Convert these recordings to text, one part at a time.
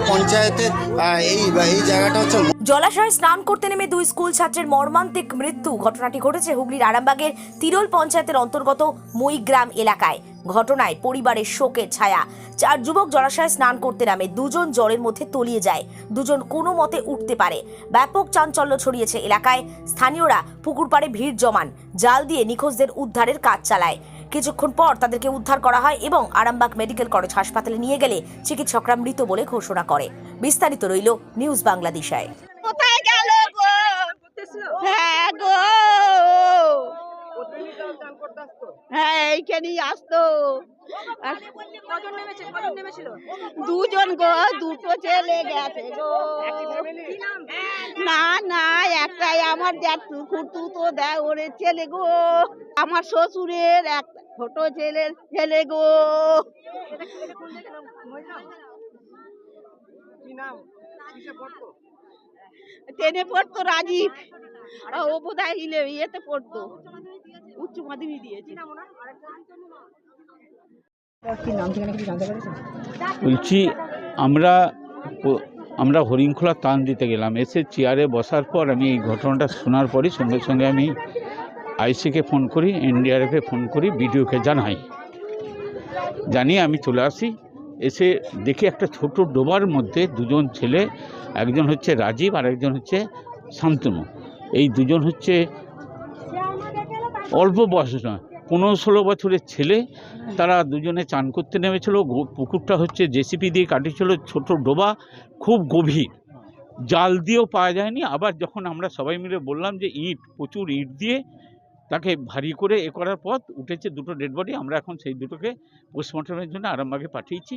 পঞ্চায়েতের এই জায়গাটা হচ্ছে জলাশয়ে স্নান করতে নেমে দুই স্কুল ছাত্রের মর্মান্তিক মৃত্যু। ঘটনাটি ঘটেছে হুগলির আরামবাগের তিরোল পঞ্চায়েতের অন্তর্গত মইগ্রাম এলাকায়। ঘটনায় পরিবারের শোকের ছায়া। 4 যুবক জলাশয়ে স্নান করতে নামে, দুজন জলের মধ্যে তলিয়ে যায়, দুজন কোনো মতে উঠতে পারে। ব্যাপক চাঞ্চল্য ছড়িয়েছে এলাকায়। স্থানীয়রা পুকুর পাড়ে ভিড় জমান, জাল দিয়ে নিখোঁজদের উদ্ধারের কাজ চালায়। কিছুক্ষণ পর তাদেরকে উদ্ধার করা হয় এবং আরামবাগ মেডিকেল কলেজ হাসপাতালে নিয়ে গেলে চিকিৎসকরা মৃত বলে ঘোষণা করে। বিস্তারিত রইল নিউজ বাংলাদেশায়। কোথায় গেল গো? হ্যাঁ গো, হ্যাঁ এইখানেই আসতো। দুজন গো, দুটো ছেলে গেছে গো। না না, একটাই আমার জ্যাঠু তো দেয় ওরে ছেলে গো। আমার শ্বশুরের একটা ছোট ছেলের ছেলে গো। টেনে পড়তো রাজীব, ও বোধহয় ইয়েতে পড়তো, উচ্চ মাধ্যমিক দিয়েছে। বলছি আমরা হরিণখোলা টান দিতে গেলাম, এসে চেয়ারে বসার পর আমি এই ঘটনাটা শোনার পরই সঙ্গে সঙ্গে আমি আইসিকে ফোন করি, এনডিআরএফে ফোন করি, বিডিওকে জানিয়ে আমি চলে আসি। এসে দেখি একটা ছোট ডোবার মধ্যে দুজন ছেলে, একজন হচ্ছে রাজীব আর একজন হচ্ছে শান্তনু। এই দুজন হচ্ছে অল্প বয়স নয়, 15-16 বছরের ছেলে। তারা দুজনে চান করতে নেমেছিল। পুকুরটা হচ্ছে জেসিপি দিয়ে কাটিয়েছিল, ছোট ডোবা, খুব গভীর, জাল দিয়েও পাওয়া যায়নি। আবার যখন আমরা সবাই মিলে বললাম যে প্রচুর ইট দিয়ে তাকে ভারী করে করার পর উঠেছে দুটো ডেড বডি। আমরা এখন সেই দুটোকে পোস্টমর্টমের জন্য আরামবাগে পাঠিয়েছি।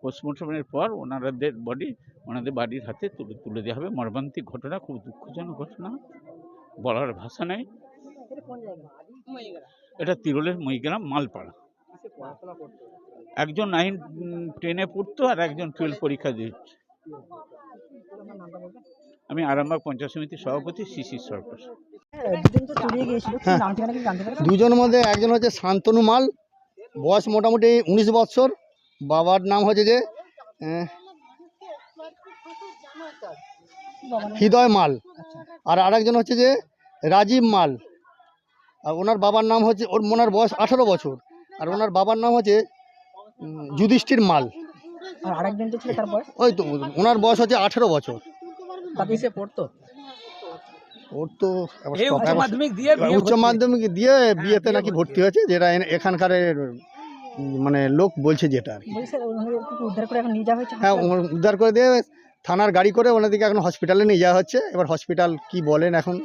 পোস্টমর্টমের পর ওনাদের বডি ওনাদের বাড়ির হাতে তুলে দেওয়া হবে। মর্মান্তিক ঘটনা, খুব দুঃখজনক ঘটনা, বলার ভাষা নেই। এটা তিরোলের মইগ্রাম মালপাড়া। একজন 9-10-এ পড়তো আর একজন 12 পরীক্ষা দিচ্ছে। আমি আরামবাগ পঞ্চায়েত সমিতির সভাপতি শিশির সরকার। দুজনের মধ্যে একজন হচ্ছে শান্তনু মাল, বয়স মোটামুটি 19 বছর, বাবার নাম হচ্ছে যে হৃদয় মাল, আর আরেকজন হচ্ছে যে রাজীব মাল, আর ওনার বাবার নাম হচ্ছে, ওনার বয়স 18 বছর, আর ওনার বাবার নাম হচ্ছে যুধিষ্ঠির মাল। আর আরেকজন ছিল, তার বয়স ওই তো ওনার বয়স হচ্ছে 18 বছর। তাতে পড়তো উচ্চ মাধ্যমিক দিয়ে বিয়েতে নাকি ভর্তি হয়েছে, যেটা এখানকার মানে লোক বলছে যেটা আর কি। উদ্ধার করে এখন নিয়ে যাওয়া হয়েছে। হ্যাঁ, উদ্ধার করে দিয়ে থানার গাড়ি করে ওনাদেরকে এখন হসপিটালে নিয়ে যাওয়া হচ্ছে। এবার হসপিটাল কি বলেন এখন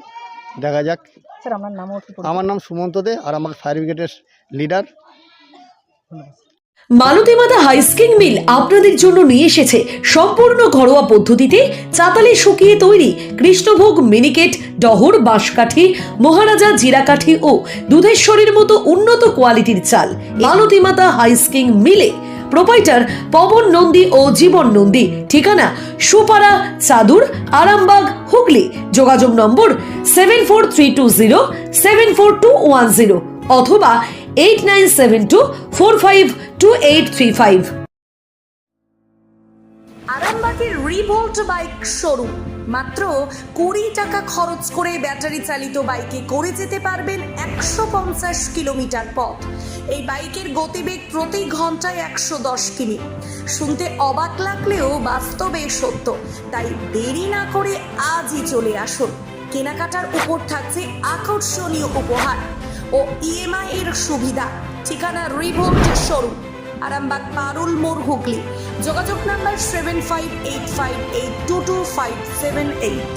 দেখা যাক। স্যার আপনার নাম? আমার নাম সুমন্ত দে, আর আমার ফায়ার ব্রিগেডের লিডার। মালতী মাতা হাইস্কিং মিল আপনাদের জন্য নিয়ে এসেছে সম্পূর্ণ ঘরোয়া পদ্ধতিতে চাতালে শুকিয়ে তৈরি কৃষ্ণভোগ মিনিকেট, ডহর, বাঁশকাঠি, মহারাজা জিরাকাঠি ও দুধেশ্বরীর মতো উন্নত কোয়ালিটির চাল। মালতী মাতা হাইস্কিং মিলে প্রোপাইটার পবন নন্দী ও জীবন নন্দী। ঠিকানা সুপারা, চাদুর, আরামবাগ, হুগলি। যোগাযোগ নম্বর 7432074210 অথবা 8972452835। আরামবাগের রিভোল্ট বাইক শোরুম। মাত্র 20 টাকা খরচ করে ব্যাটারি চালিত বাইকে করে যেতে পারবেন 150 কিলোমিটার পথ। এই বাইকের গতিবেগ প্রতি ঘন্টায় 110 কিমি। শুনতে অবাক লাগলেও বাস্তবে সত্য, তাই দেরি না করে আজই চলে আসুন। কেনাকাটার উপর থাকছে আকর্ষণীয় উপহার ও ইএমআই এর সুবিধা। ঠিকানা রিভোল্ট শোরুম, আরামবাগ পারুল মোড়, হুগলি। যোগাযোগ নাম্বার 7585822578।